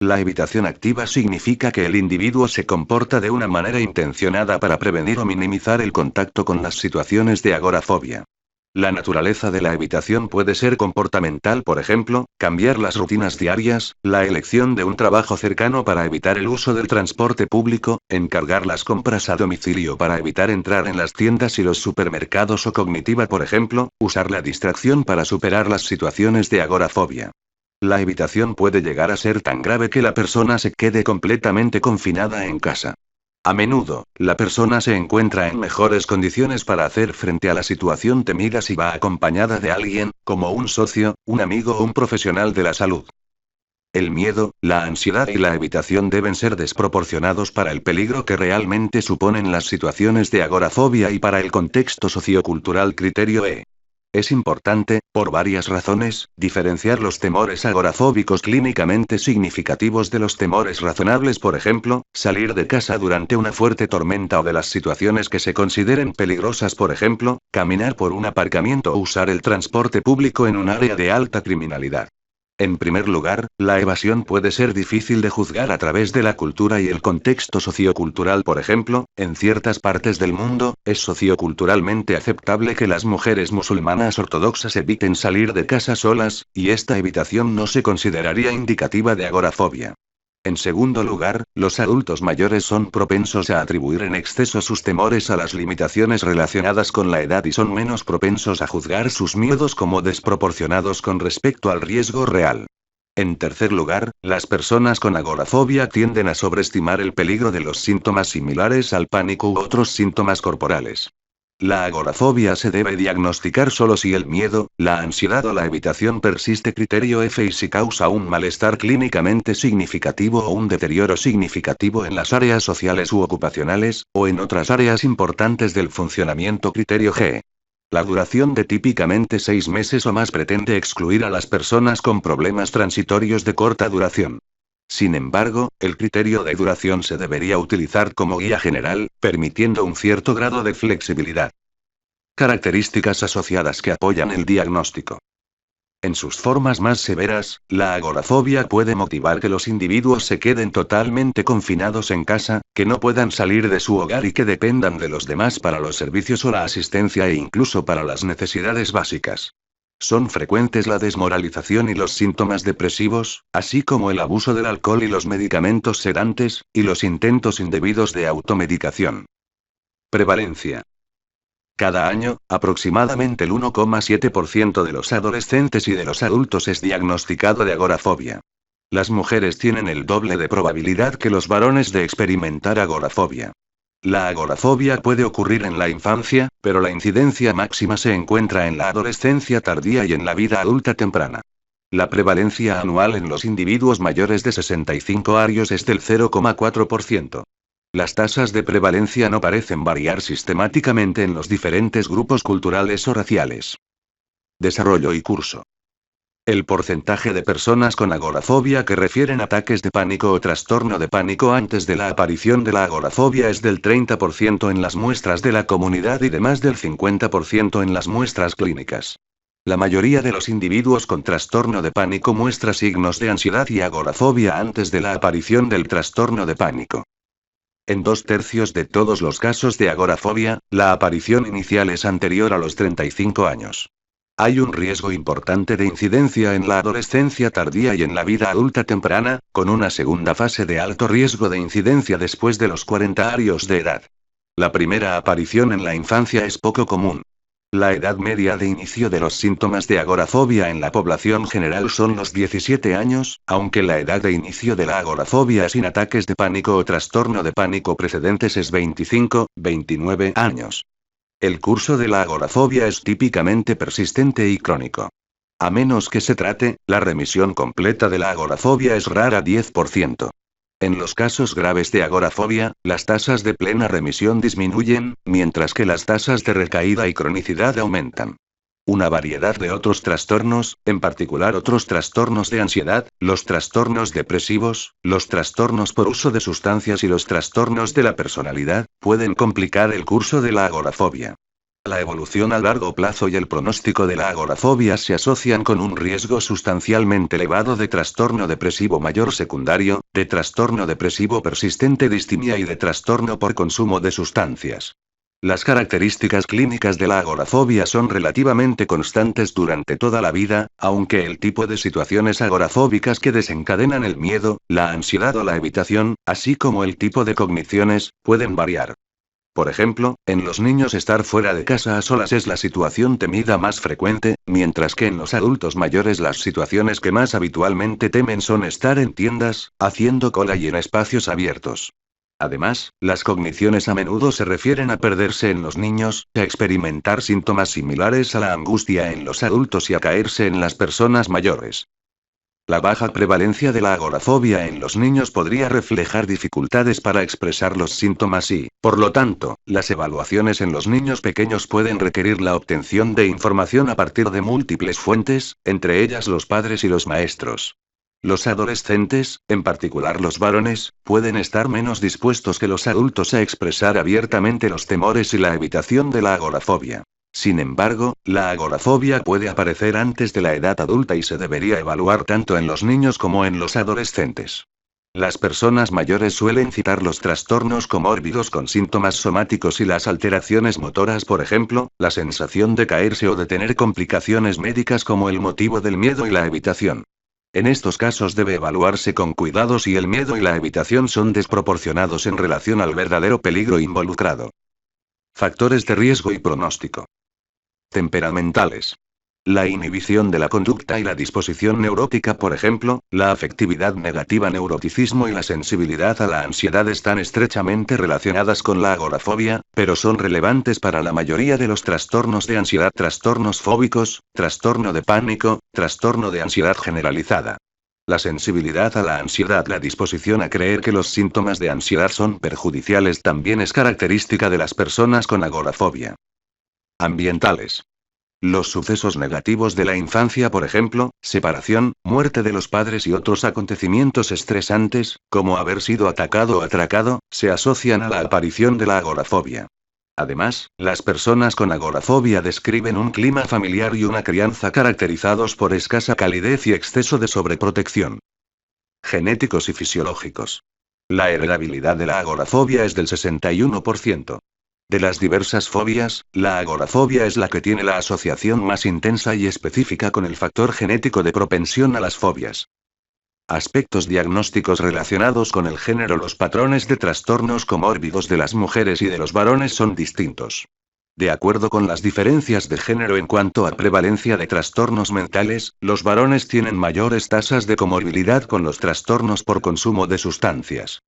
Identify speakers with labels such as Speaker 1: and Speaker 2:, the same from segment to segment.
Speaker 1: La evitación activa significa que el individuo se comporta de una manera intencionada para prevenir o minimizar el contacto con las situaciones de agorafobia. La naturaleza de la evitación puede ser comportamental, por ejemplo, cambiar las rutinas diarias, la elección de un trabajo cercano para evitar el uso del transporte público, encargar las compras a domicilio para evitar entrar en las tiendas y los supermercados o cognitiva, por ejemplo, usar la distracción para superar las situaciones de agorafobia. La evitación puede llegar a ser tan grave que la persona se quede completamente confinada en casa. A menudo, la persona se encuentra en mejores condiciones para hacer frente a la situación temida si va acompañada de alguien, como un socio, un amigo o un profesional de la salud. El miedo, la ansiedad y la evitación deben ser desproporcionados para el peligro que realmente suponen las situaciones de agorafobia y para el contexto sociocultural. Criterio E. Es importante, por varias razones, diferenciar los temores agorafóbicos clínicamente significativos de los temores razonables, por ejemplo, salir de casa durante una fuerte tormenta o de las situaciones que se consideren peligrosas, por ejemplo, caminar por un aparcamiento o usar el transporte público en un área de alta criminalidad. En primer lugar, la evasión puede ser difícil de juzgar a través de la cultura y el contexto sociocultural. Por ejemplo, en ciertas partes del mundo, es socioculturalmente aceptable que las mujeres musulmanas ortodoxas eviten salir de casa solas, y esta evitación no se consideraría indicativa de agorafobia. En segundo lugar, los adultos mayores son propensos a atribuir en exceso sus temores a las limitaciones relacionadas con la edad y son menos propensos a juzgar sus miedos como desproporcionados con respecto al riesgo real. En tercer lugar, las personas con agorafobia tienden a sobreestimar el peligro de los síntomas similares al pánico u otros síntomas corporales. La agorafobia se debe diagnosticar solo si el miedo, la ansiedad o la evitación persiste. Criterio F y si causa un malestar clínicamente significativo o un deterioro significativo en las áreas sociales u ocupacionales, o en otras áreas importantes del funcionamiento. Criterio G. La duración de típicamente 6 meses o más pretende excluir a las personas con problemas transitorios de corta duración. Sin embargo, el criterio de duración se debería utilizar como guía general, permitiendo un cierto grado de flexibilidad. Características asociadas que apoyan el diagnóstico. En sus formas más severas, la agorafobia puede motivar que los individuos se queden totalmente confinados en casa, que no puedan salir de su hogar y que dependan de los demás para los servicios o la asistencia e incluso para las necesidades básicas. Son frecuentes la desmoralización y los síntomas depresivos, así como el abuso del alcohol y los medicamentos sedantes, y los intentos indebidos de automedicación. Prevalencia. Cada año, aproximadamente el 1,7% de los adolescentes y de los adultos es diagnosticado de agorafobia. Las mujeres tienen el doble de probabilidad que los varones de experimentar agorafobia. La agorafobia puede ocurrir en la infancia, pero la incidencia máxima se encuentra en la adolescencia tardía y en la vida adulta temprana. La prevalencia anual en los individuos mayores de 65 años es del 0,4%. Las tasas de prevalencia no parecen variar sistemáticamente en los diferentes grupos culturales o raciales. Desarrollo y curso. El porcentaje de personas con agorafobia que refieren ataques de pánico o trastorno de pánico antes de la aparición de la agorafobia es del 30% en las muestras de la comunidad y de más del 50% en las muestras clínicas. La mayoría de los individuos con trastorno de pánico muestra signos de ansiedad y agorafobia antes de la aparición del trastorno de pánico. En 2/3 de todos los casos de agorafobia, la aparición inicial es anterior a los 35 años. Hay un riesgo importante de incidencia en la adolescencia tardía y en la vida adulta temprana, con una segunda fase de alto riesgo de incidencia después de los 40 años de edad. La primera aparición en la infancia es poco común. La edad media de inicio de los síntomas de agorafobia en la población general son los 17 años, aunque la edad de inicio de la agorafobia sin ataques de pánico o trastorno de pánico precedentes es 25-29 años. El curso de la agorafobia es típicamente persistente y crónico. A menos que se trate, la remisión completa de la agorafobia es rara 10%. En los casos graves de agorafobia, las tasas de plena remisión disminuyen, mientras que las tasas de recaída y cronicidad aumentan. Una variedad de otros trastornos, en particular otros trastornos de ansiedad, los trastornos depresivos, los trastornos por uso de sustancias y los trastornos de la personalidad, pueden complicar el curso de la agorafobia. La evolución a largo plazo y el pronóstico de la agorafobia se asocian con un riesgo sustancialmente elevado de trastorno depresivo mayor secundario, de trastorno depresivo persistente distimia y de trastorno por consumo de sustancias. Las características clínicas de la agorafobia son relativamente constantes durante toda la vida, aunque el tipo de situaciones agorafóbicas que desencadenan el miedo, la ansiedad o la evitación, así como el tipo de cogniciones, pueden variar. Por ejemplo, en los niños estar fuera de casa a solas es la situación temida más frecuente, mientras que en los adultos mayores las situaciones que más habitualmente temen son estar en tiendas, haciendo cola y en espacios abiertos. Además, las cogniciones a menudo se refieren a perderse en los niños, a experimentar síntomas similares a la angustia en los adultos y a caerse en las personas mayores. La baja prevalencia de la agorafobia en los niños podría reflejar dificultades para expresar los síntomas y, por lo tanto, las evaluaciones en los niños pequeños pueden requerir la obtención de información a partir de múltiples fuentes, entre ellas los padres y los maestros. Los adolescentes, en particular los varones, pueden estar menos dispuestos que los adultos a expresar abiertamente los temores y la evitación de la agorafobia. Sin embargo, la agorafobia puede aparecer antes de la edad adulta y se debería evaluar tanto en los niños como en los adolescentes. Las personas mayores suelen citar los trastornos comórbidos con síntomas somáticos y las alteraciones motoras, por ejemplo, la sensación de caerse o de tener complicaciones médicas como el motivo del miedo y la evitación. En estos casos debe evaluarse con cuidado si el miedo y la evitación son desproporcionados en relación al verdadero peligro involucrado. Factores de riesgo y pronóstico. Temperamentales. La inhibición de la conducta y la disposición neurótica, por ejemplo, la afectividad negativa, neuroticismo y la sensibilidad a la ansiedad están estrechamente relacionadas con la agorafobia, pero son relevantes para la mayoría de los trastornos de ansiedad, trastornos fóbicos, trastorno de pánico, trastorno de ansiedad generalizada. La sensibilidad a la ansiedad, la disposición a creer que los síntomas de ansiedad son perjudiciales también es característica de las personas con agorafobia. Ambientales. Los sucesos negativos de la infancia, por ejemplo, separación, muerte de los padres y otros acontecimientos estresantes, como haber sido atacado o atracado, se asocian a la aparición de la agorafobia. Además, las personas con agorafobia describen un clima familiar y una crianza caracterizados por escasa calidez y exceso de sobreprotección. Genéticos y fisiológicos. La heredabilidad de la agorafobia es del 61%. De las diversas fobias, la agorafobia es la que tiene la asociación más intensa y específica con el factor genético de propensión a las fobias. Aspectos diagnósticos relacionados con el género. Los patrones de trastornos comórbidos de las mujeres y de los varones son distintos. De acuerdo con las diferencias de género en cuanto a prevalencia de trastornos mentales, los varones tienen mayores tasas de comorbilidad con los trastornos por consumo de sustancias.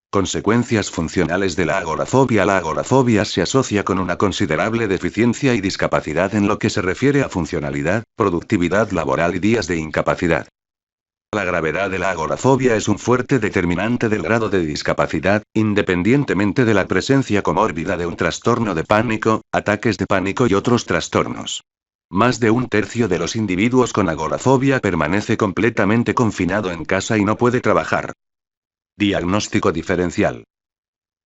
Speaker 1: Consecuencias funcionales de la agorafobia. La agorafobia se asocia con una considerable deficiencia y discapacidad en lo que se refiere a funcionalidad, productividad laboral y días de incapacidad. La gravedad de la agorafobia es un fuerte determinante del grado de discapacidad, independientemente de la presencia comórbida de un trastorno de pánico, ataques de pánico y otros trastornos. Más de un tercio de los individuos con agorafobia permanece completamente confinado en casa y no puede trabajar. Diagnóstico diferencial.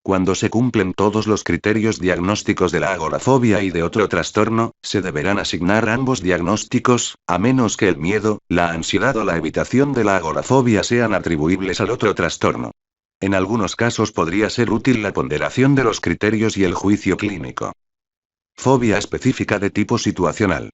Speaker 1: Cuando se cumplen todos los criterios diagnósticos de la agorafobia y de otro trastorno, se deberán asignar ambos diagnósticos, a menos que el miedo, la ansiedad o la evitación de la agorafobia sean atribuibles al otro trastorno. En algunos casos podría ser útil la ponderación de los criterios y el juicio clínico. Fobia específica de tipo situacional.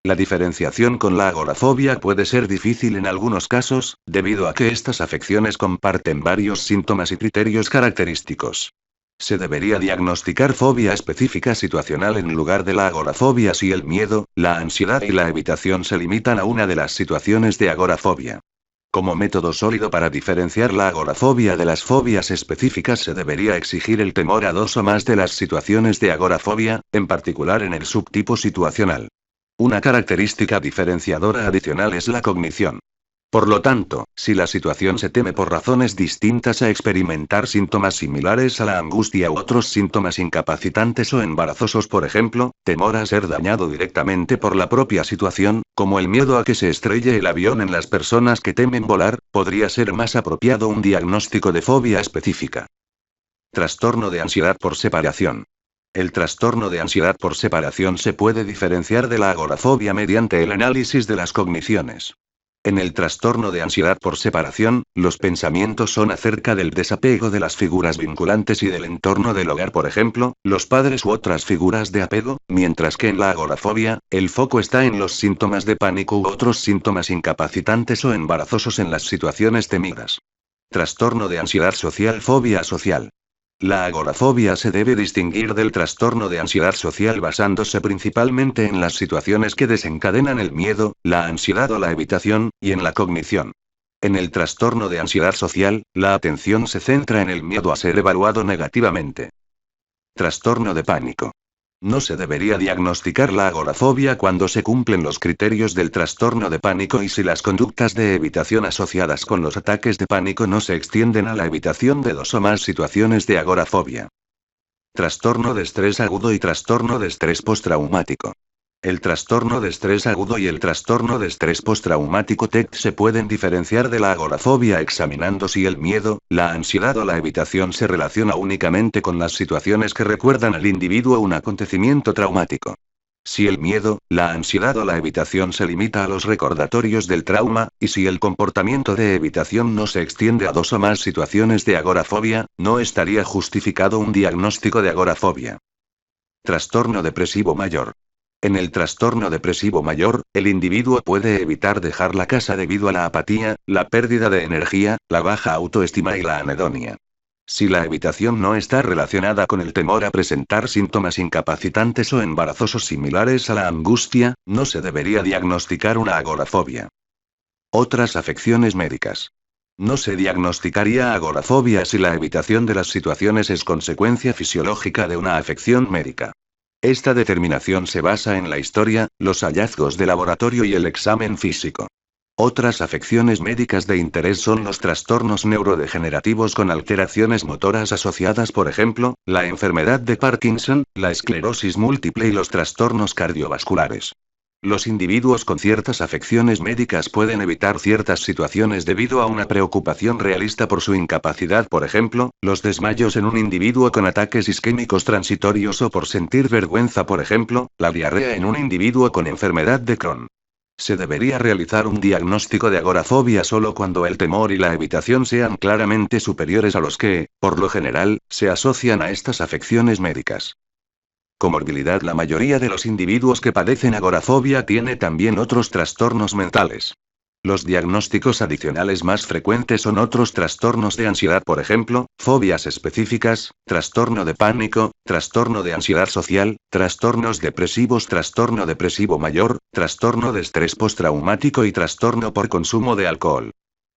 Speaker 1: La diferenciación con la agorafobia puede ser difícil en algunos casos, debido a que estas afecciones comparten varios síntomas y criterios característicos. Se debería diagnosticar fobia específica situacional en lugar de la agorafobia si el miedo, la ansiedad y la evitación se limitan a una de las situaciones de agorafobia. Como método sólido para diferenciar la agorafobia de las fobias específicas se debería exigir el temor a dos o más de las situaciones de agorafobia, en particular en el subtipo situacional. Una característica diferenciadora adicional es la cognición. Por lo tanto, si la situación se teme por razones distintas a experimentar síntomas similares a la angustia u otros síntomas incapacitantes o embarazosos, por ejemplo, temor a ser dañado directamente por la propia situación, como el miedo a que se estrelle el avión en las personas que temen volar, podría ser más apropiado un diagnóstico de fobia específica. Trastorno de ansiedad por separación. El trastorno de ansiedad por separación se puede diferenciar de la agorafobia mediante el análisis de las cogniciones. En el trastorno de ansiedad por separación, los pensamientos son acerca del desapego de las figuras vinculantes y del entorno del hogar, por ejemplo, los padres u otras figuras de apego, mientras que en la agorafobia, el foco está en los síntomas de pánico u otros síntomas incapacitantes o embarazosos en las situaciones temidas. Trastorno de ansiedad social, fobia social. La agorafobia se debe distinguir del trastorno de ansiedad social basándose principalmente en las situaciones que desencadenan el miedo, la ansiedad o la evitación, y en la cognición. En el trastorno de ansiedad social, la atención se centra en el miedo a ser evaluado negativamente. Trastorno de pánico. No se debería diagnosticar la agorafobia cuando se cumplen los criterios del trastorno de pánico y si las conductas de evitación asociadas con los ataques de pánico no se extienden a la evitación de 2 o más situaciones de agorafobia. Trastorno de estrés agudo y trastorno de estrés postraumático. El trastorno de estrés agudo y el trastorno de estrés postraumático TEC se pueden diferenciar de la agorafobia examinando si el miedo, la ansiedad o la evitación se relaciona únicamente con las situaciones que recuerdan al individuo un acontecimiento traumático. Si el miedo, la ansiedad o la evitación se limita a los recordatorios del trauma, y si el comportamiento de evitación no se extiende a 2 o más situaciones de agorafobia, no estaría justificado un diagnóstico de agorafobia. Trastorno depresivo mayor. En el trastorno depresivo mayor, el individuo puede evitar dejar la casa debido a la apatía, la pérdida de energía, la baja autoestima y la anedonia. Si la evitación no está relacionada con el temor a presentar síntomas incapacitantes o embarazosos similares a la angustia, no se debería diagnosticar una agorafobia. Otras afecciones médicas. No se diagnosticaría agorafobia si la evitación de las situaciones es consecuencia fisiológica de una afección médica. Esta determinación se basa en la historia, los hallazgos de laboratorio y el examen físico. Otras afecciones médicas de interés son los trastornos neurodegenerativos con alteraciones motoras asociadas, por ejemplo, la enfermedad de Parkinson, la esclerosis múltiple y los trastornos cardiovasculares. Los individuos con ciertas afecciones médicas pueden evitar ciertas situaciones debido a una preocupación realista por su incapacidad, por ejemplo, los desmayos en un individuo con ataques isquémicos transitorios o por sentir vergüenza, por ejemplo, la diarrea en un individuo con enfermedad de Crohn. Se debería realizar un diagnóstico de agorafobia solo cuando el temor y la evitación sean claramente superiores a los que, por lo general, se asocian a estas afecciones médicas. Comorbilidad. La mayoría de los individuos que padecen agorafobia tiene también otros trastornos mentales. Los diagnósticos adicionales más frecuentes son otros trastornos de ansiedad, por ejemplo, fobias específicas, trastorno de pánico, trastorno de ansiedad social, trastornos depresivos, trastorno depresivo mayor, trastorno de estrés postraumático y trastorno por consumo de alcohol.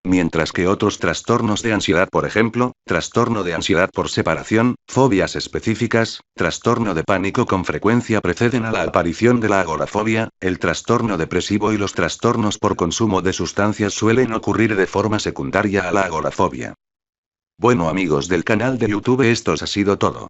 Speaker 1: Mientras que otros trastornos de ansiedad, por ejemplo, trastorno de ansiedad por separación, fobias específicas, trastorno de pánico con frecuencia preceden a la aparición de la agorafobia, el trastorno depresivo y los trastornos por consumo de sustancias suelen ocurrir de forma secundaria a la agorafobia. Bueno amigos del canal de YouTube, esto ha sido todo.